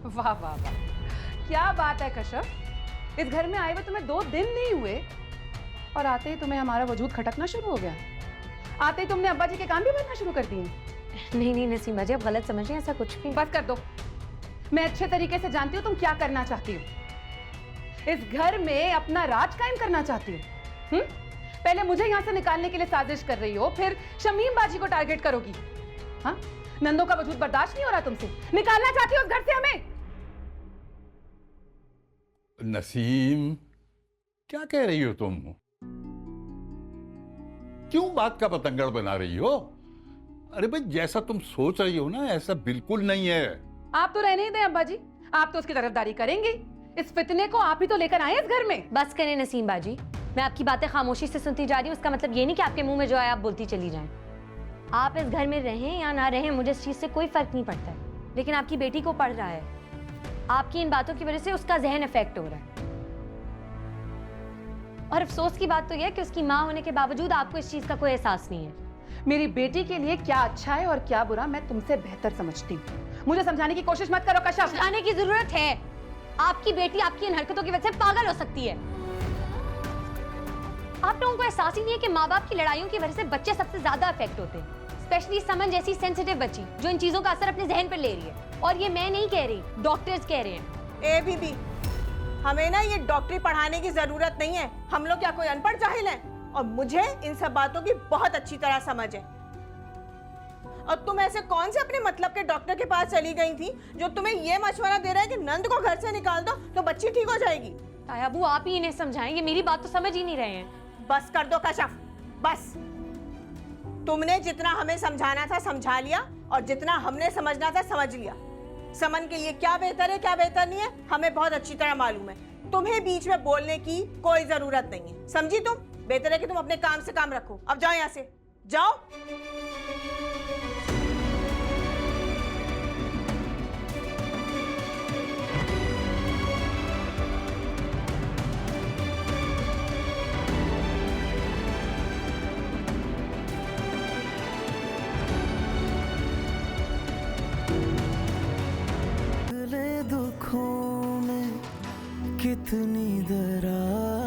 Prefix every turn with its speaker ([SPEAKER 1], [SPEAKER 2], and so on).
[SPEAKER 1] वाह वाह वाह, क्या बात है कश्यप। इस घर में आए हुए तुम्हें 2 दिन नहीं हुए और आते ही तुम्हें हमारा वजूद खटकना शुरू हो गया। आते ही तुमने अब्बा जी के कान भी भरना शुरू कर दिए।
[SPEAKER 2] नहीं नसीमा जी, आप गलत समझ रहे हैं, ऐसा कुछ भी।
[SPEAKER 1] बस कर दो। मैं अच्छे तरीके से जानती हूँ तुम क्या करना चाहती हो। इस घर में अपना राज कायम करना चाहती हो। पहले मुझे यहाँ से निकालने के लिए साजिश कर रही हो, फिर शमीम बाजी को टारगेट करोगी। हाँ, नंदो का वजूद बर्दाश्त नहीं हो रहा तुमसे, निकालना चाहती हो उस घर से हमें।
[SPEAKER 3] नसीम, क्या कह रही हो तुम? क्यों बात का पतंगड़ बना रही हो? अरे भाई, जैसा तुम सोच रही हो ना, ऐसा बिल्कुल नहीं है।
[SPEAKER 1] आप तो रहने ही दें अब्बा जी, आप तो उसकी तरफदारी करेंगे। इस फितने को आप ही तो लेकर आए इस घर में।
[SPEAKER 2] बस करें नसीम बाजी, मैं आपकी बातें खामोशी से सुनती जा रही हूँ। इसका मतलब ये नहीं कि आपके मुंह में जो आया आप बोलती चली जाएं। आप इस घर में रहें या ना रहें, मुझे इस चीज से कोई फर्क नहीं पड़ता है, लेकिन आपकी बेटी को पड़ रहा है। आपकी इन बातों की वजह से उसका जहन इफेक्ट हो रहा है। और अफसोस की बात तो यह है कि उसकी माँ होने के बावजूद आपको इस चीज का कोई एहसास नहीं है।
[SPEAKER 1] मेरी बेटी के लिए क्या अच्छा है और क्या बुरा मैं तुमसे बेहतर समझती हूँ। मुझे समझाने की कोशिश मत करो कश्यप।
[SPEAKER 2] समझाने की जरूरत है। आपकी बेटी आपकी इन हरकतों की वजह से पागल हो सकती है। आप लोगों को एहसास ही नहीं है कि माँ बाप की लड़ाइयों की वजह से बच्चे सबसे ज्यादा अफेक्ट होते हैं, स्पेशली समन जैसी सेंसिटिव बच्ची जो इन चीजों का असर अपने जहन पर ले रही है। और ये मैं नहीं कह रही, डॉक्टर्स कह रहे हैं।
[SPEAKER 4] ए बीबी, हमें ना ये डॉक्टरी पढ़ाने की जरूरत नहीं है। हम लोग क्या कोई अनपढ़ जाहिल हैं? और मुझे इन सब बातों की बहुत अच्छी तरह समझ है। और तुम ऐसे कौन से अपने मतलब के डॉक्टर के पास चली गई थी जो तुम्हें ये मशवरा दे रहा है कि नंद को घर से निकाल दो तो बच्ची ठीक हो जाएगी?
[SPEAKER 2] तायाबू, आप ही इन्हें समझाएंगे, मेरी बात तो समझ ही नहीं रहे हैं।
[SPEAKER 4] बस कर दो कशफ, बस। तुमने जितना हमें समझाना था समझा लिया और जितना हमने समझना था समझ लिया। समन के लिए क्या बेहतर है क्या बेहतर नहीं है हमें बहुत अच्छी तरह मालूम है। तुम्हें बीच में बोलने की कोई जरूरत नहीं है, समझी तुम? बेहतर है कि तुम अपने काम से काम रखो। अब जाओ यहाँ से, जाओ।
[SPEAKER 5] दुखों में कितनी दरार